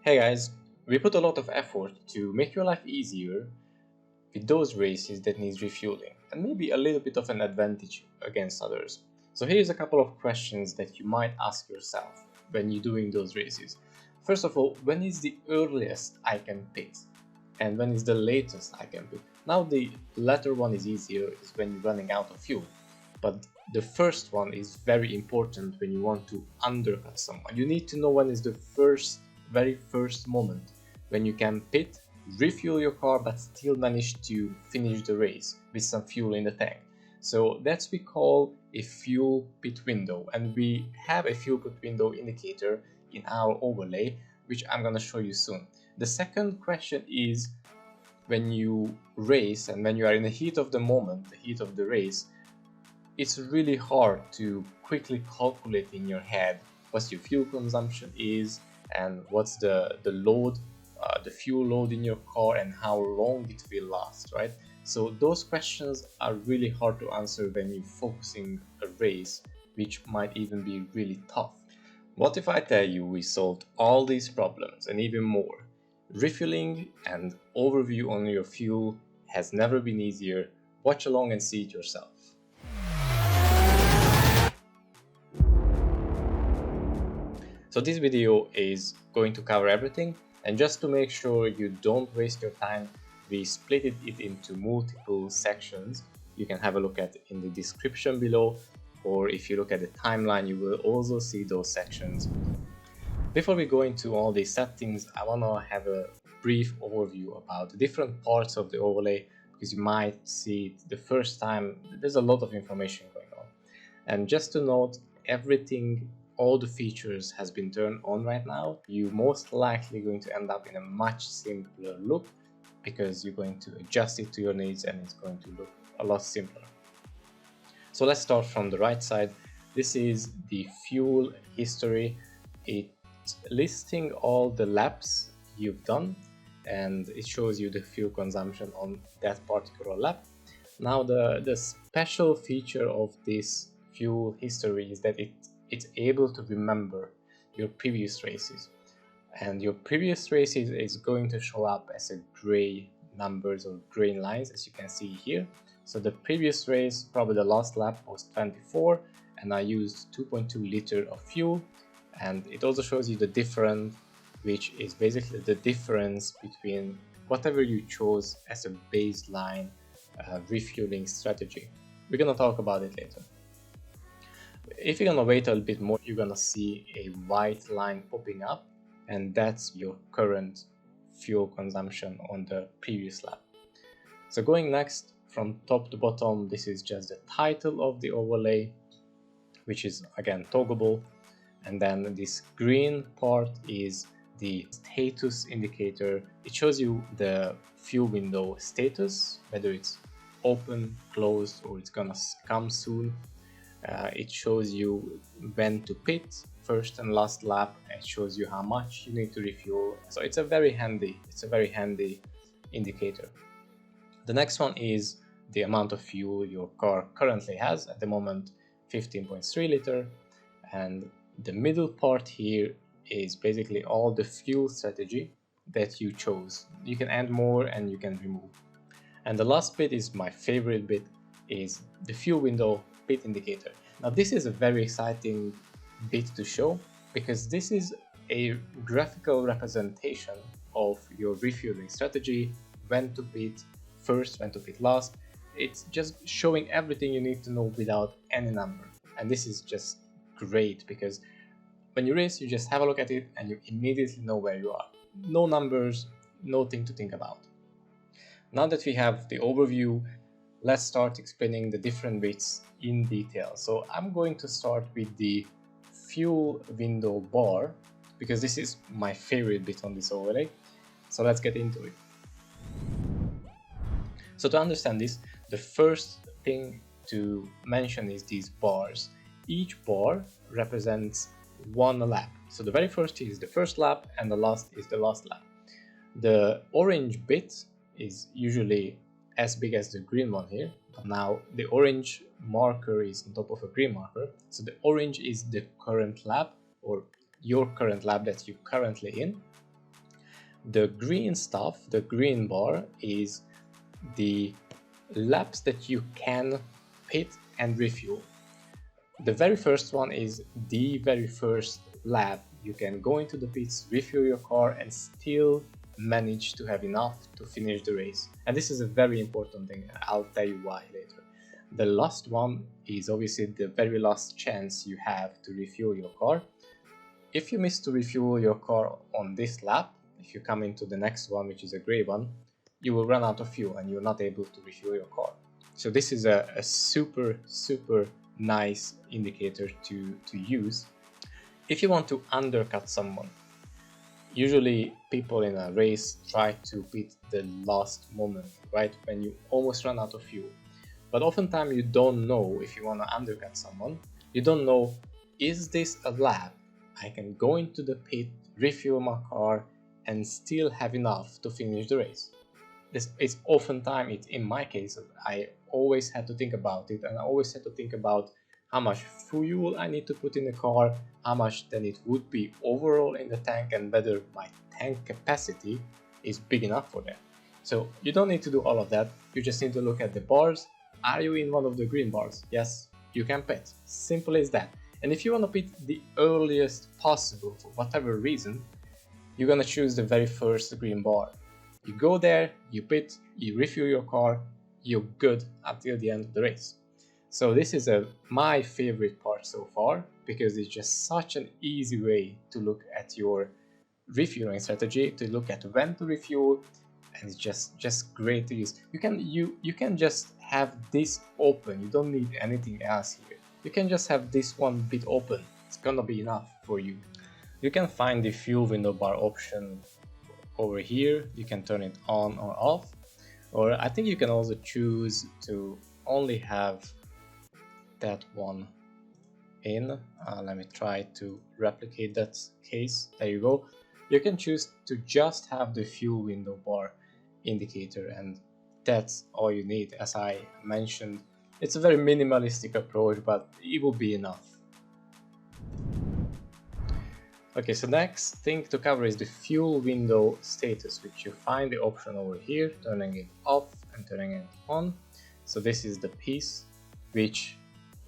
Hey guys, we put a lot of effort to make your life easier with those races that need refueling and maybe a little bit of an advantage against others. So here's a couple of questions that you might ask yourself when you're doing those races. First of all, when is the earliest I can pit? And when is the latest I can pit? Now the latter one is easier, is when you're running out of fuel. But the first one is very important when you want to undercut someone. You need to know when is the very first moment when you can pit, refuel your car, but still manage to finish the race with some fuel in the tank. So that's we call a fuel pit window, and we have a fuel pit window indicator in our overlay, which I'm gonna show you soon. The second question is when you race and when you are in the heat of the moment, the heat of the race, it's really hard to quickly calculate in your head what your fuel consumption is and what's the load, the fuel load in your car and how long it will last, right? So those questions are really hard to answer when you're focusing a race, which might even be really tough. What if I tell you we solved all these problems and even more? Refueling and overview on your fuel has never been easier. Watch along and see it yourself. So this video is going to cover everything, and just to make sure you don't waste your time, we split it into multiple sections. You can have a look at it in the description below, or if you look at the timeline you will also see those sections. Before we go into all these settings, I want to have a brief overview about the different parts of the overlay, because you might see it the first time. There's a lot of information going on, and just to note, everything, all the features has been turned on right now. You're most likely going to end up in a much simpler look because you're going to adjust it to your needs and it's going to look a lot simpler. So let's start from the right side. This is the fuel history. It's listing all the laps you've done and it shows you the fuel consumption on that particular lap. Now the special feature of this fuel history is that it's able to remember your previous races, and your previous races is going to show up as a gray numbers or gray lines, as you can see here. So the previous race, probably the last lap, was 24 and I used 2.2 liter of fuel, and it also shows you the difference, which is basically the difference between whatever you chose as a baseline refueling strategy. We're gonna talk about it later. If you're gonna wait a little bit more, you're gonna see a white line popping up, and that's your current fuel consumption on the previous lap. So going next from top to bottom, this is just the title of the overlay, which is again toggleable, and then this green part is the status indicator. It shows you the fuel window status, whether it's open, closed, or it's gonna come soon. It shows you when to pit, first and last lap. It shows you how much you need to refuel. So it's a very handy indicator. The next one is the amount of fuel your car currently has. At the moment, 15.3 liter. And the middle part here is basically all the fuel strategy that you chose. You can add more and you can remove. And the last bit is my favorite bit, is the fuel window pit indicator. Now this is a very exciting bit to show, because this is a graphical representation of your refueling strategy, when to pit first, when to pit last. It's just showing everything you need to know without any number, and this is just great because when you race, you just have a look at it and you immediately know where you are. No numbers, nothing to think about. Now that we have the overview, let's start explaining the different bits in detail. So I'm going to start with the fuel window bar, because this is my favorite bit on this overlay. So let's get into it. So to understand this, the first thing to mention is these bars. Each bar represents one lap. So the very first is the first lap and the last is the last lap. The orange bit is usually as big as the green one here, but now the orange marker is on top of a green marker. So the orange is the current lap, or your current lap that you're currently in. The green stuff, the green bar, is the laps that you can pit and refuel. The very first one is the very first lap. You can go into the pits, refuel your car, and still manage to have enough to finish the race. And this is a very important thing, I'll tell you why later. The last one is obviously the very last chance you have to refuel your car. If you miss to refuel your car on this lap, if you come into the next one, which is a grey one, you will run out of fuel and you're not able to refuel your car. So this is a super nice indicator to use if you want to undercut someone. Usually people in a race try to beat the last moment, right, when you almost run out of fuel. But oftentimes you don't know, if you want to undercut someone, you don't know, is this a lap I can go into the pit, refuel my car, and still have enough to finish the race. This is oftentimes, in my case, I always had to think about it, and I always had to think about how much fuel I need to put in the car, how much then it would be overall in the tank, and whether my tank capacity is big enough for that. So you don't need to do all of that, you just need to look at the bars. Are you in one of the green bars? Yes, you can pit. Simple as that. And if you want to pit the earliest possible for whatever reason, you're gonna choose the very first green bar. You go there, you pit, you refuel your car, you're good until the end of the race. So this is my favorite part so far, because it's just such an easy way to look at your refueling strategy, to look at when to refuel, and it's just great to use. You can just have this open. You don't need anything else here. You can just have this one bit open. It's gonna be enough for you. You can find the fuel window bar option over here. You can turn it on or off, or I think you can also choose to only have that one in. Let me try to replicate that case. There you go. You can choose to just have the fuel window bar indicator, and that's all you need. As I mentioned, it's a very minimalistic approach, but it will be enough. Okay, so next thing to cover is the fuel window status, which you find the option over here, turning it off and turning it on. So this is the piece which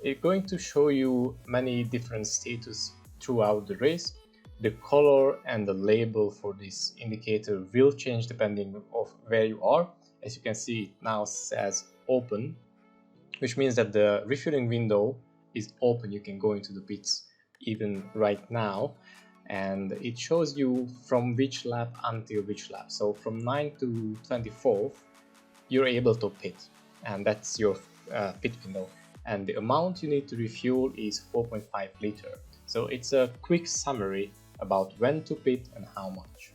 is going to show you many different status throughout the race. The color and the label for this indicator will change depending on where you are. As you can see, it now says open, which means that the refueling window is open. You can go into the pits even right now, and it shows you from which lap until which lap. So from 9 to 24th, you're able to pit, and that's your pit window. And the amount you need to refuel is 4.5 liter. So it's a quick summary about when to pit and how much.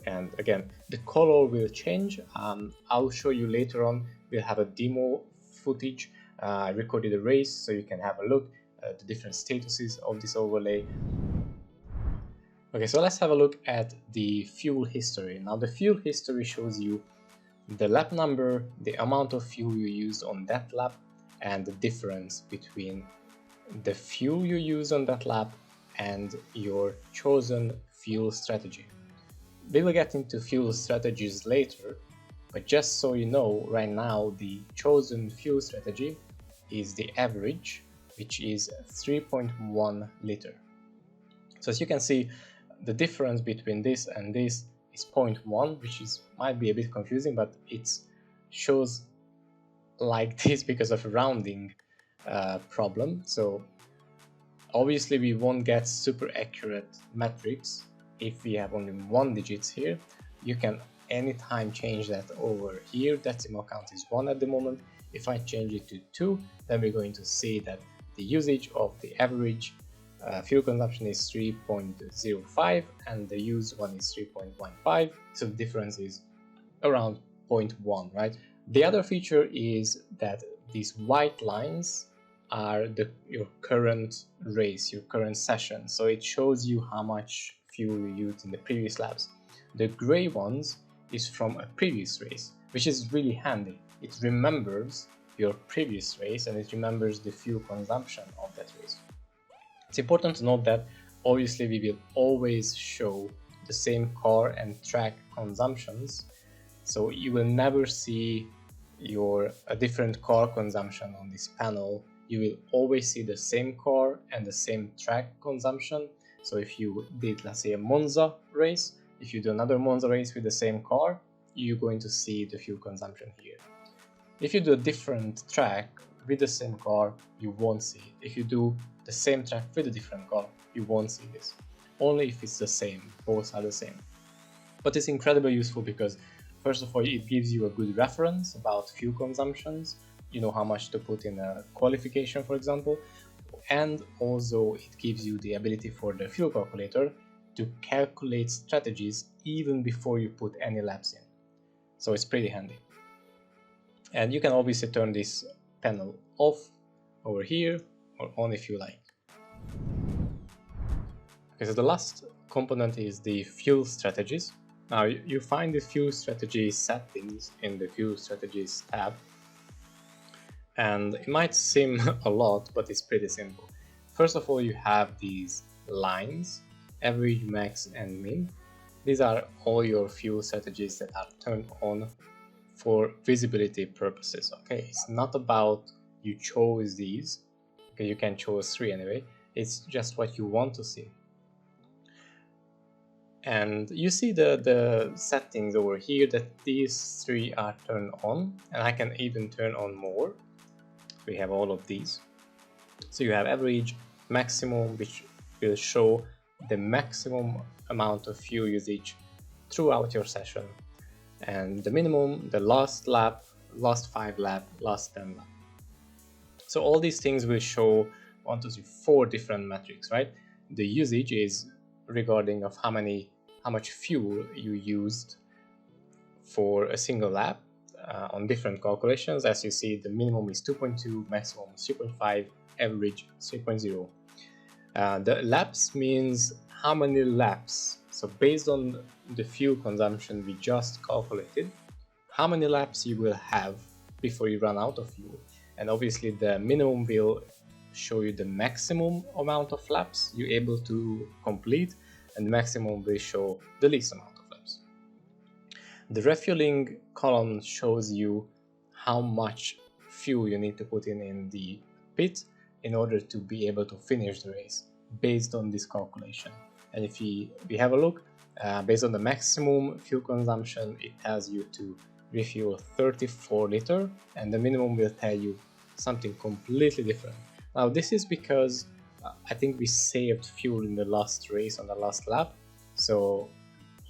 And again, the color will change. I'll show you later on. We'll have a demo footage. I recorded a race so you can have a look at the different statuses of this overlay. Okay, so let's have a look at the fuel history. Now the fuel history shows you the lap number, the amount of fuel you used on that lap, and the difference between the fuel you use on that lap and your chosen fuel strategy. We will get into fuel strategies later, but just so you know, right now the chosen fuel strategy is the average, which is 3.1 liter. So as you can see, the difference between this and this is 0.1, which might be a bit confusing, but it shows like this because of a rounding problem. So obviously we won't get super accurate metrics if we have only 1 digits here. You can anytime change that over here. Decimal count is 1 at the moment. If I change it to 2, then we're going to see that the usage of the average fuel consumption is 3.05 and the used one is 3.15. So the difference is around 0.1, right? The other feature is that these white lines are your current race, your current session. So it shows you how much fuel you used in the previous laps. The gray ones is from a previous race, which is really handy. It remembers your previous race and it remembers the fuel consumption of that race. It's important to note that obviously we will always show the same car and track consumptions. So you will never see a different car consumption on this panel. You will always see the same car and the same track consumption. So if you did, let's say, a Monza race, if you do another Monza race with the same car, you're going to see the fuel consumption here. If you do a different track with the same car, you won't see it. If you do the same track with a different car, you won't see this. Only if it's the same, both are the same. But it's incredibly useful because, first of all, it gives you a good reference about fuel consumptions. You know how much to put in a qualification, for example, and also it gives you the ability for the fuel calculator to calculate strategies even before you put any laps in. So it's pretty handy. And you can obviously turn this panel off over here or on if you like. Okay, so the last component is the fuel strategies. Now you find the fuel strategy settings in the fuel strategies tab. And it might seem a lot, but it's pretty simple. First of all, you have these lines, average, max, and min. These are all your fuel strategies that are turned on for visibility purposes. Okay, it's not about you chose these. Okay, you can choose 3 anyway. It's just what you want to see. And you see the settings over here that these 3 are turned on, and I can even turn on more. We have all of these. So you have average, maximum, which will show the maximum amount of fuel usage throughout your session, and the minimum, the last lap, last 5 lap, last 10 lap. So all these things will show 1, 2, 3, 4 different metrics, right? The usage is regarding of how much fuel you used for a single lap. On different calculations. As you see, the minimum is 2.2, maximum 3.5, average 3.0. The laps means how many laps. So based on the fuel consumption we just calculated, how many laps you will have before you run out of fuel. And obviously the minimum will show you the maximum amount of laps you're able to complete, and the maximum will show the least amount. The refueling column shows you how much fuel you need to put in the pit in order to be able to finish the race based on this calculation. And if we have a look, based on the maximum fuel consumption, it tells you to refuel 34 liter, and the minimum will tell you something completely different. Now this is because I think we saved fuel in the last race on the last lap, so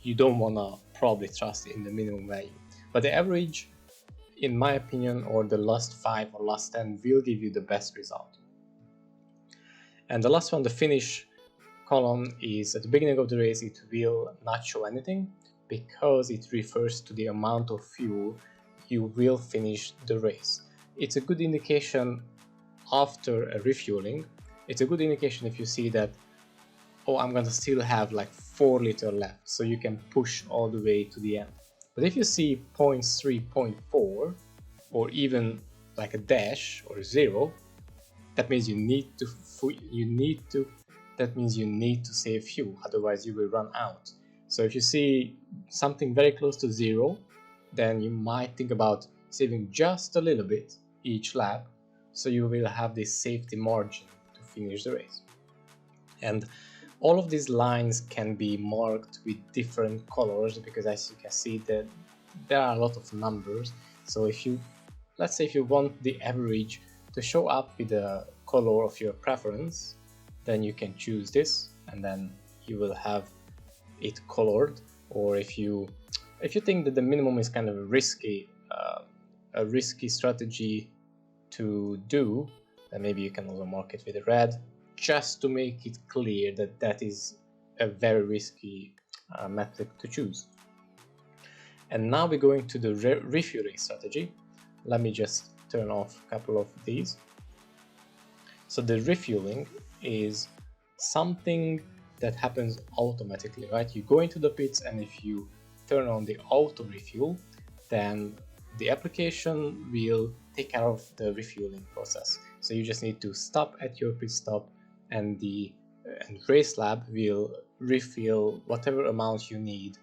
you don't want to probably trust in the minimum value. But the average, in my opinion, or the last 5 or last 10 will give you the best result. And the last one, the finish column, is at the beginning of the race it will not show anything because it refers to the amount of fuel you will finish the race. It's a good indication after a refueling. It's a good indication if you see that, oh, I'm gonna still have like 4 liter left, so you can push all the way to the end. But if you see 0.3, 0.4, or even like a dash or 0, that means you need to save fuel, otherwise you will run out. So if you see something very close to 0, then you might think about saving just a little bit each lap, so you will have this safety margin to finish the race. And all of these lines can be marked with different colors because, as you can see, that there are a lot of numbers. So if you, let's say if you want the average to show up with the color of your preference, then you can choose this and then you will have it colored. Or if you think that the minimum is kind of a risky strategy to do, then maybe you can also mark it with a red, just to make it clear that that is a very risky method to choose. And now we're going to the refueling strategy. Let me just turn off a couple of these. So the refueling is something that happens automatically, right? You go into the pits, and if you turn on the auto refuel, then the application will take care of the refueling process. So you just need to stop at your pit stop, and Racelab will refill whatever amount you need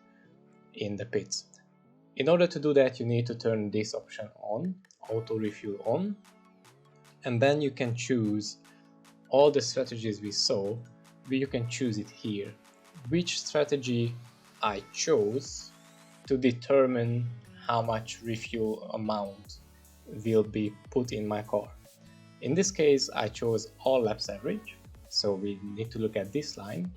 in the pits. In order to do that, you need to turn this option on, auto refuel on, and then you can choose all the strategies we saw. You can choose it here. Which strategy I chose to determine how much refuel amount will be put in my car. In this case, I chose all laps average, so we need to look at this line.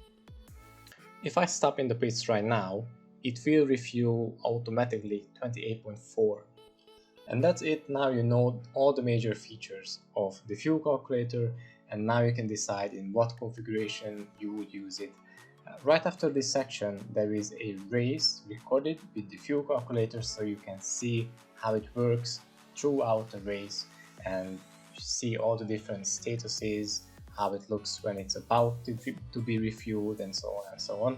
If I stop in the pits right now, it will refuel automatically 28.4. And that's it. Now you know all the major features of the fuel calculator, and now you can decide in what configuration you would use it. Right after this section, there is a race recorded with the fuel calculator, so you can see how it works throughout the race and see all the different statuses, how it looks when it's about to be refueled, and so on and so on.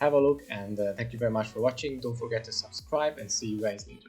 Have a look, and thank you very much for watching. Don't forget to subscribe, and see you guys later.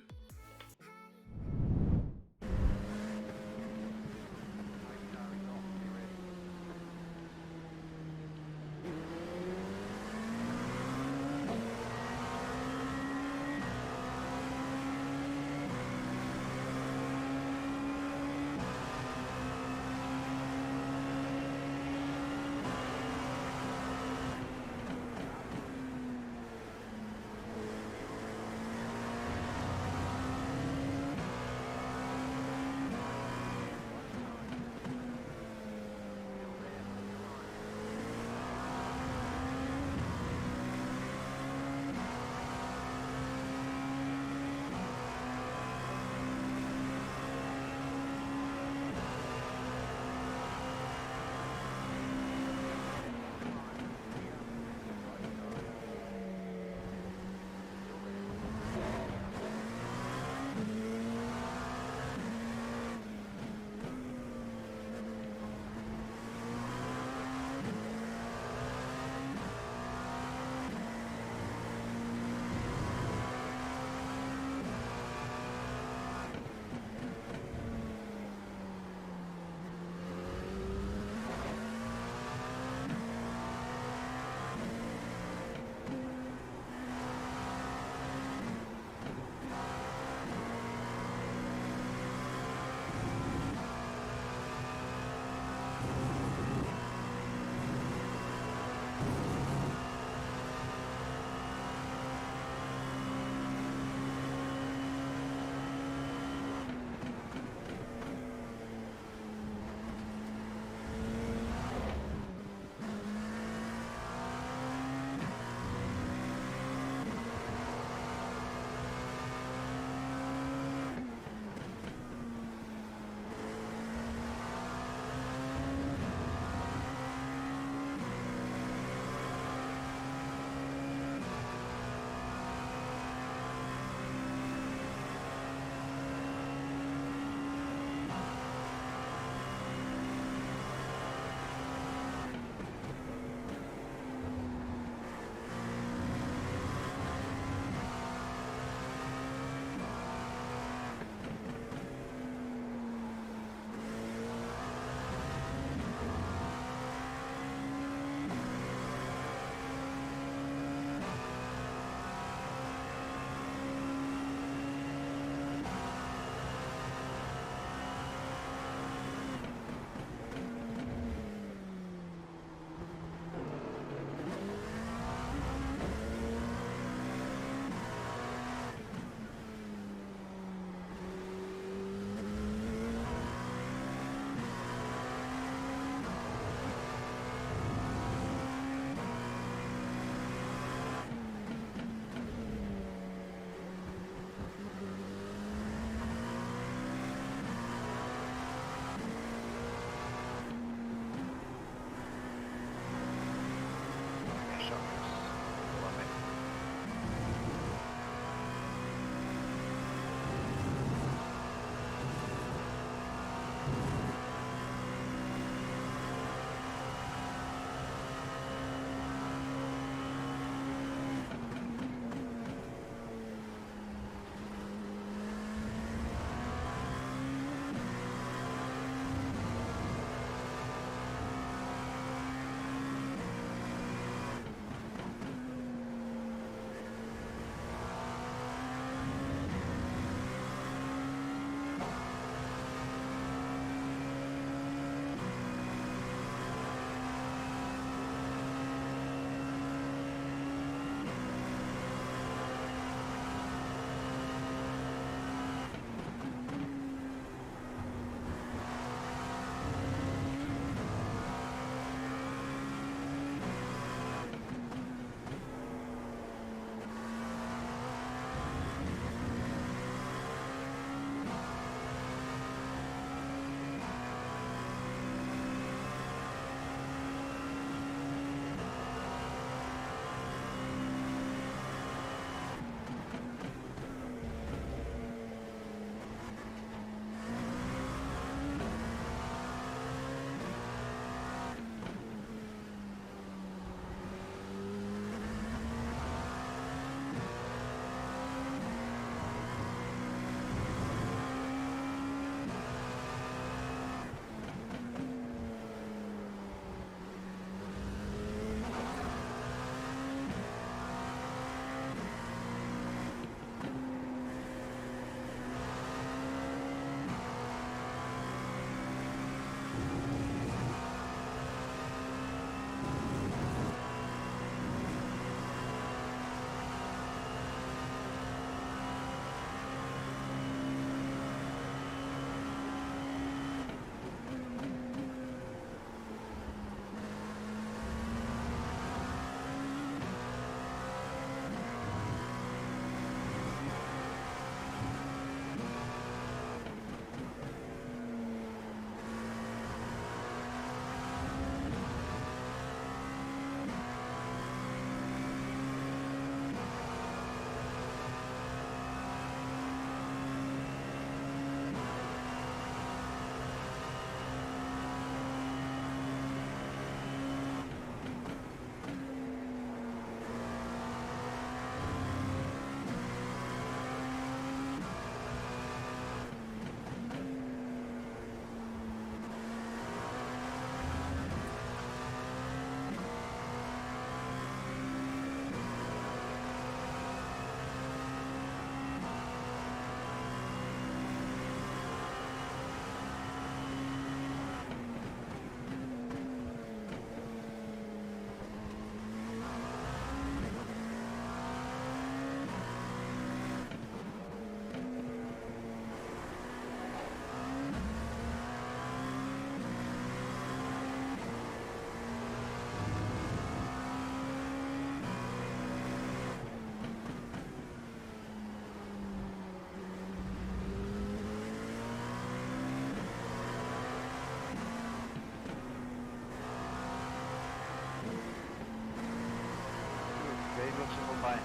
Goodbye.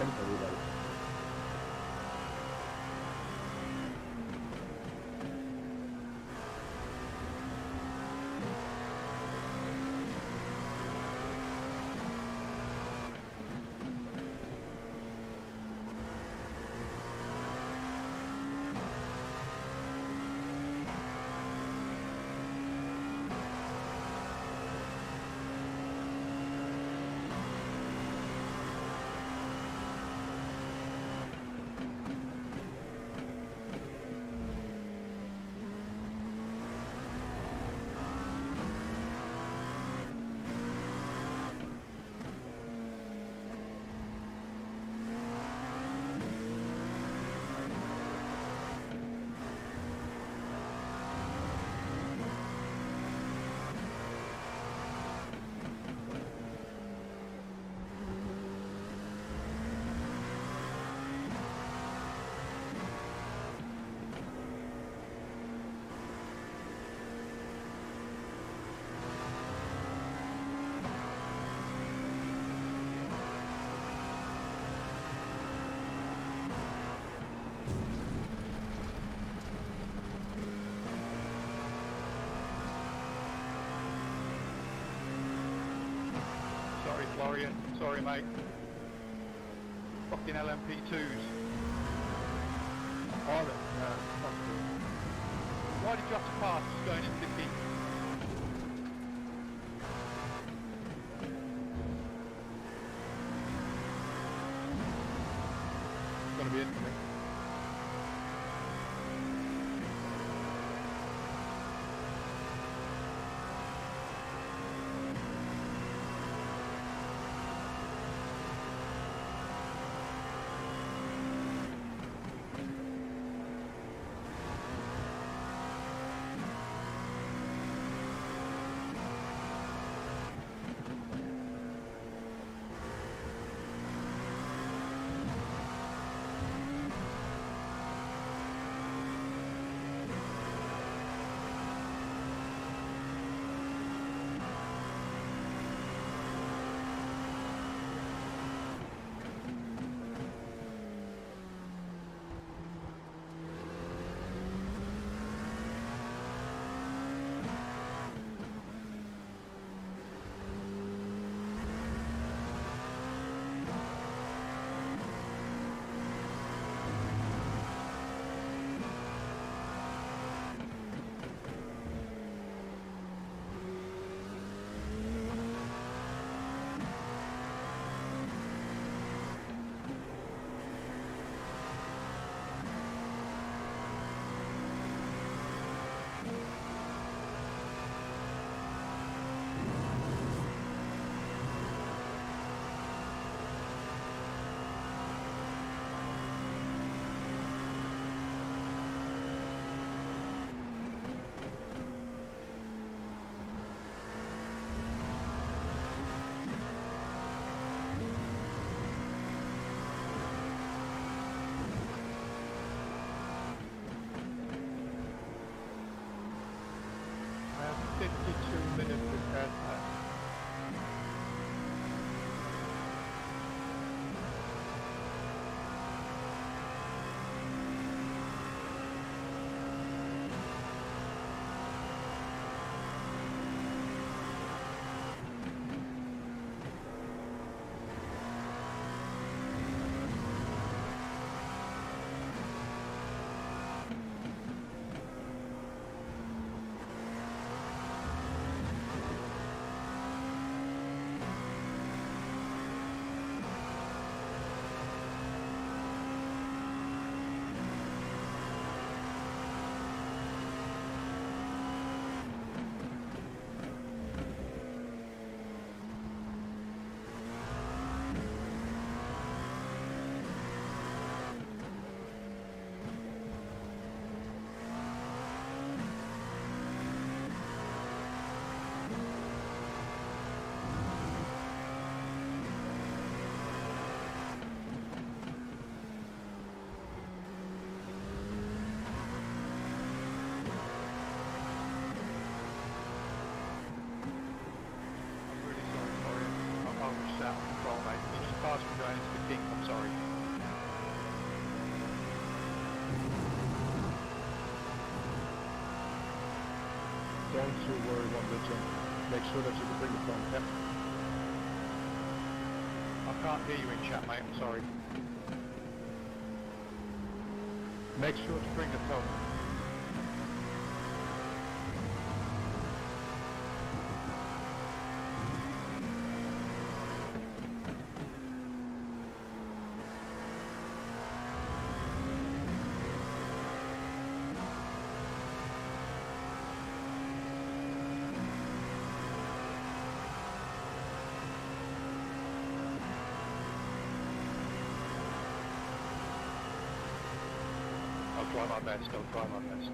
Thanks everybody. Sorry, Florian. Sorry, mate. Fucking LMP2s. Oh, fuck you. Why did you have to pass just going in 15? It's gonna be it for me. I have 52 minutes repair time. Don't you worry one bit, Jim. Make sure that you can bring the phone, okay? I can't hear you in chat, mate, I'm sorry. Make sure to bring the phone. I'll try my best, I'll try my best.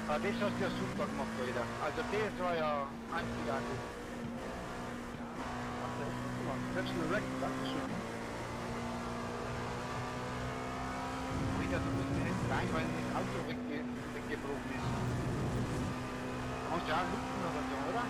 Ja, det känns jag super gemacht wieder. Also der war ja einzigartig. That's the record, Dankeschön. Wieder so ein bisschen hinten rein, weil das Auto weggebrochen ist. Da musst du ja lupfen oder so, oder?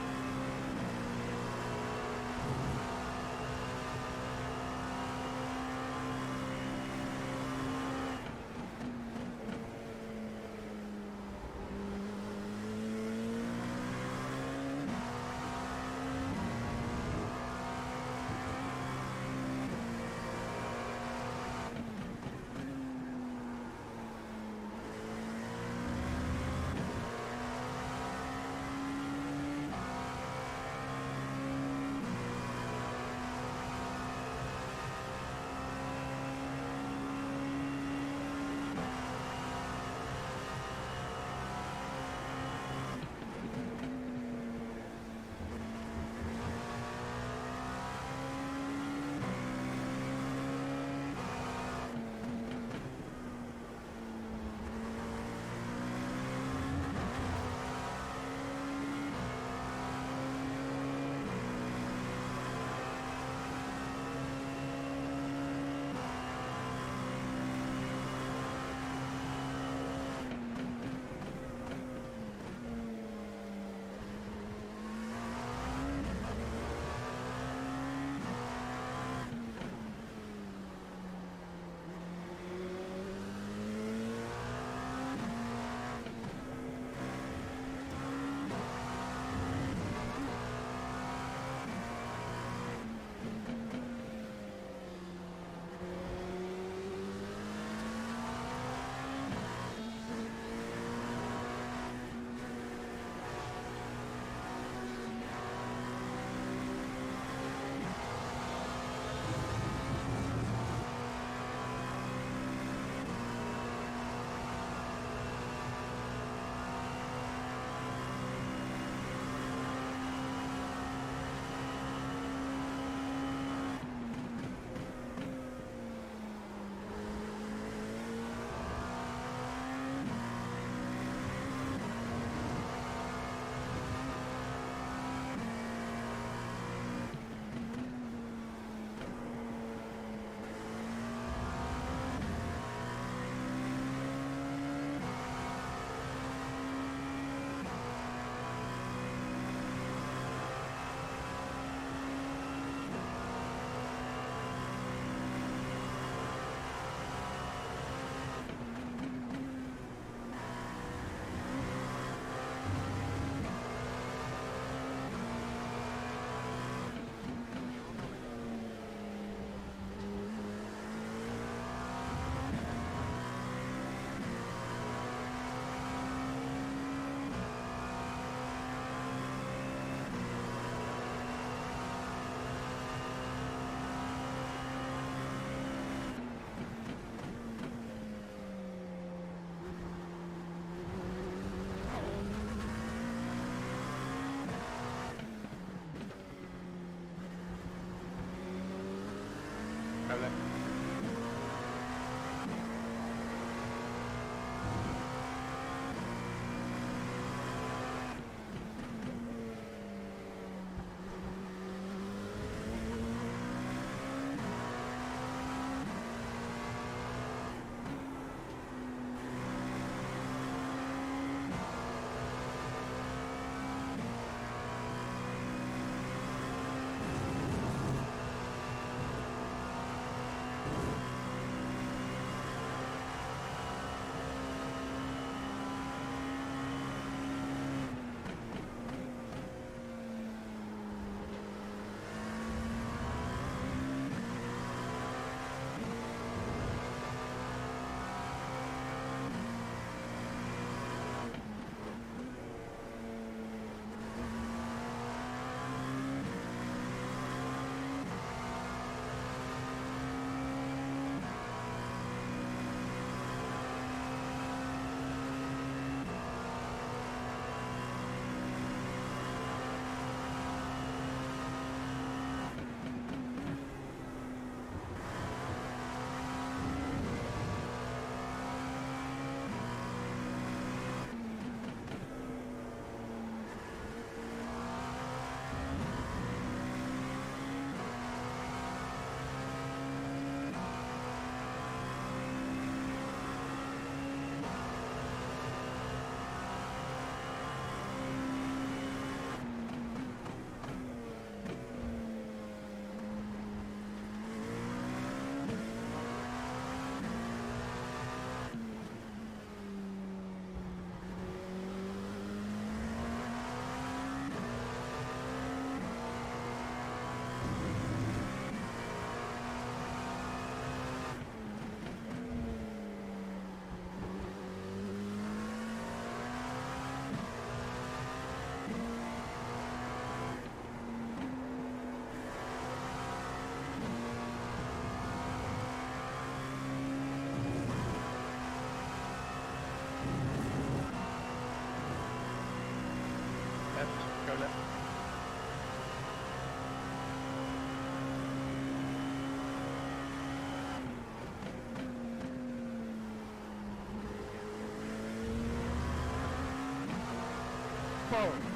go!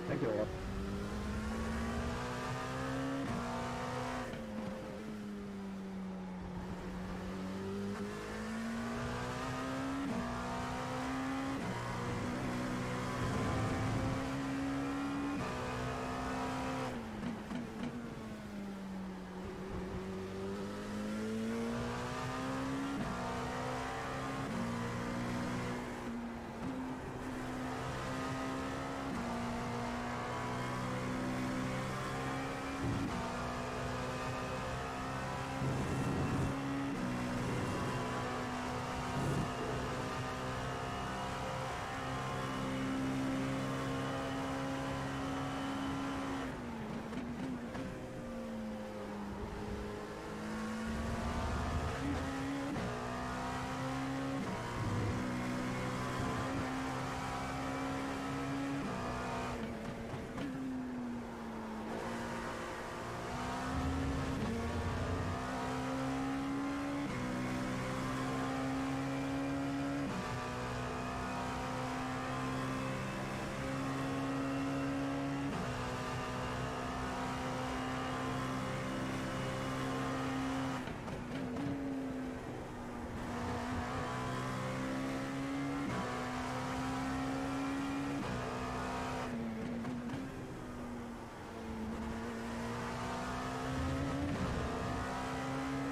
Dankjewel.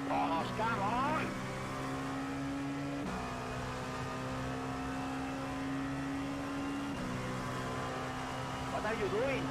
Oh, come on! What are you doing?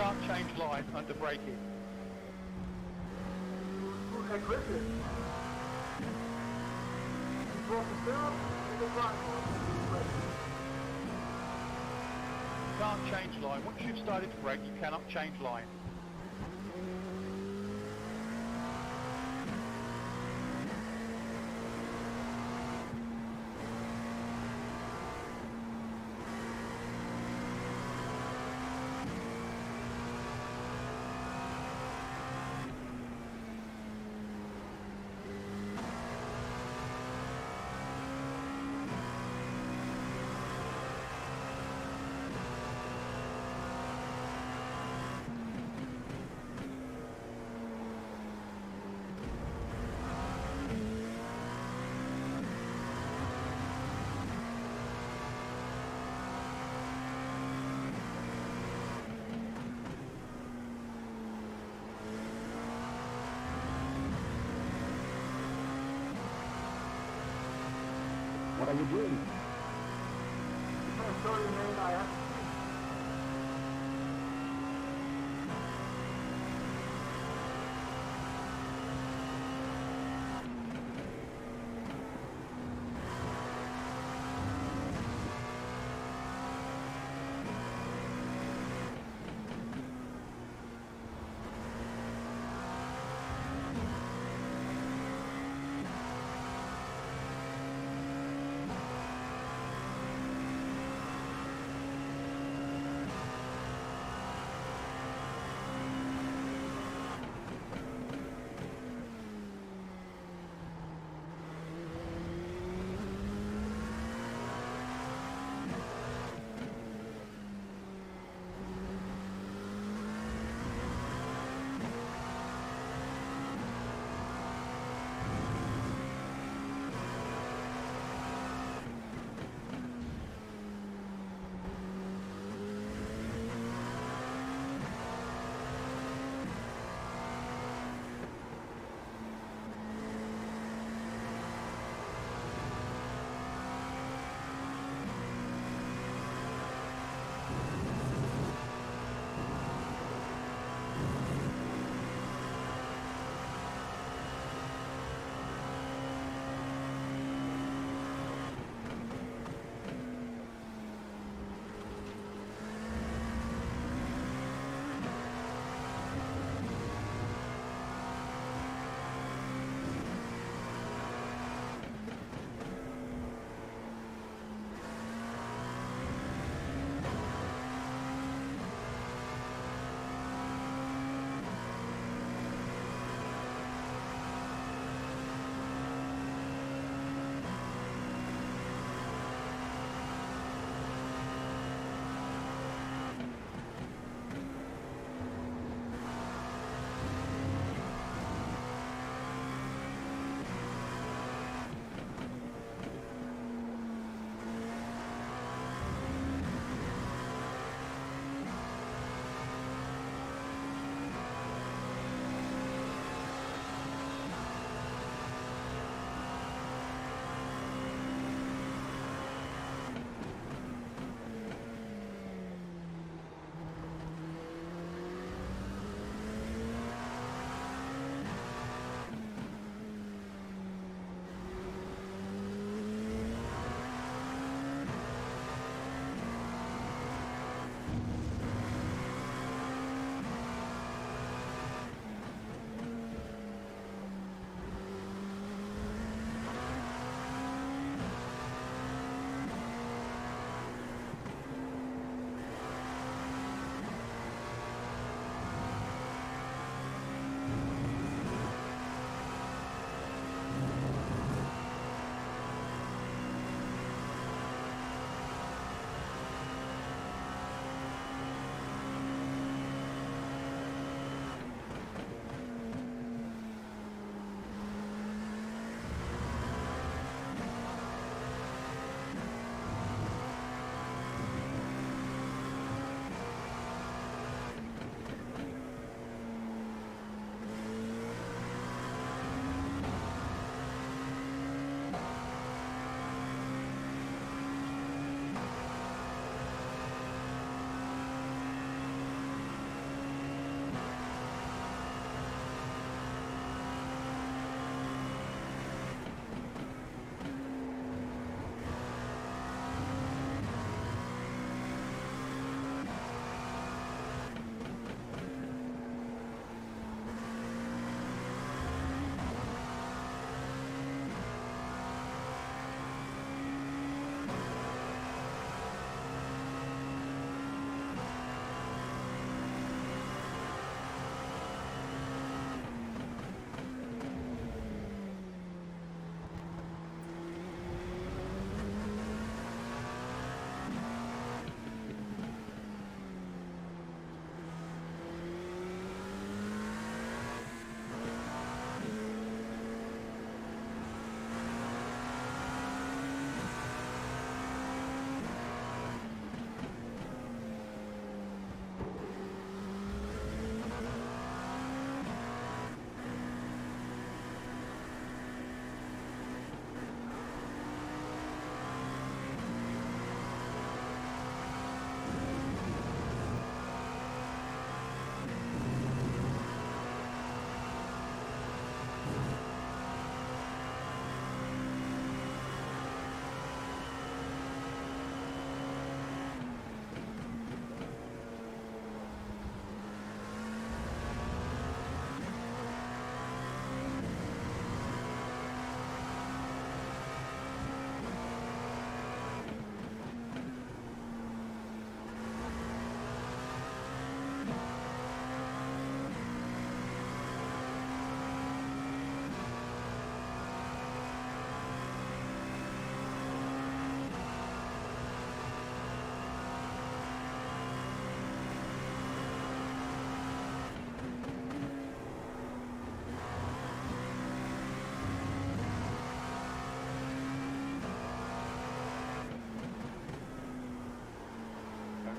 can't change line under braking. Okay, Griffin. You brought the syrup in the drive. Can't change line. Once you've started to brake, you cannot change line. What are you doing? Sorry, man, I have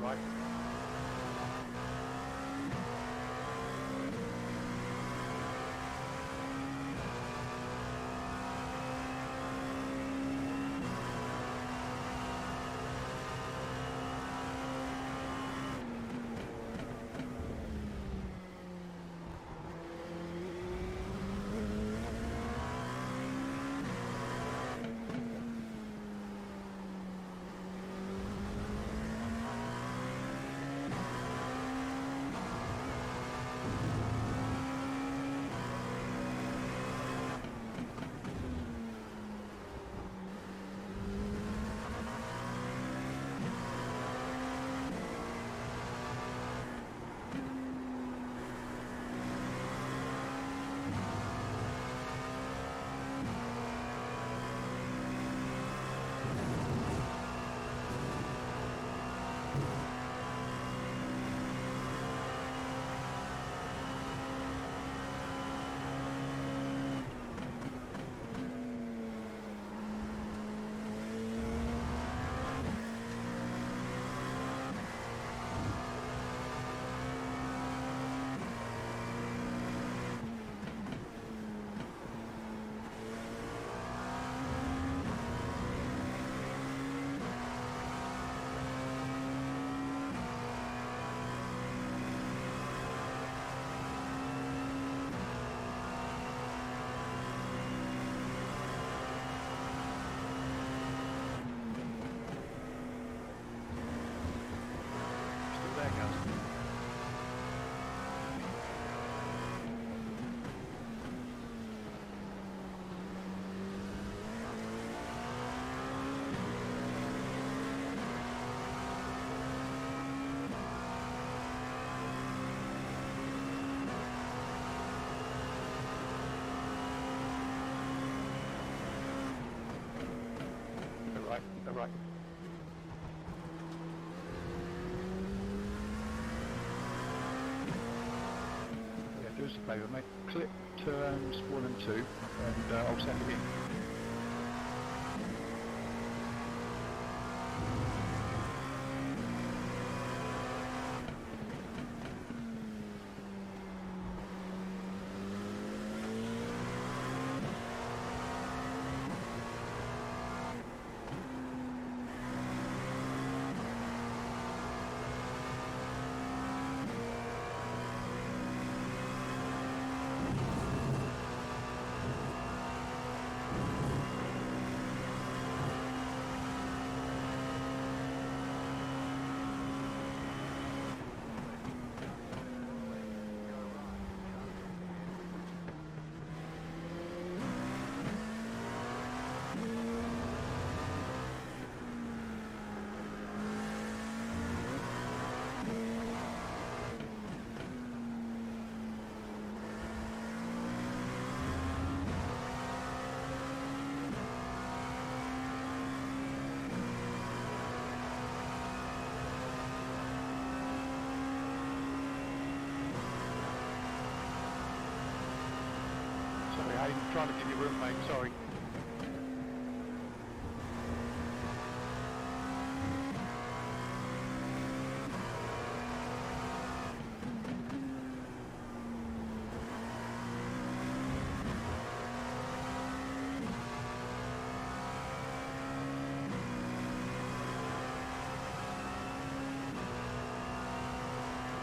Right. Still there, guys. All right. Yeah, do us a favour, mate. Clip turns 1 and 2, and I'll send it in. Sorry, I'm trying to give you room, mate. Sorry.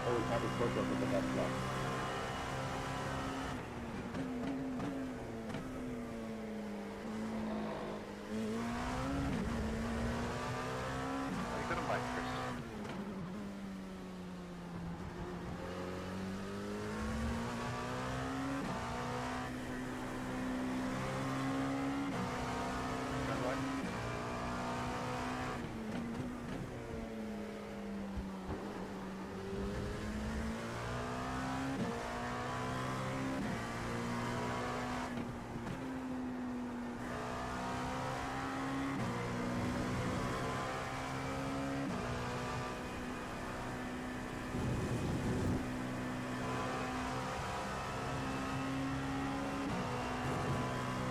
Always have a focus with the best luck. How you doing, mate, Chris? Going right.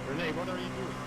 Renee, what are you doing?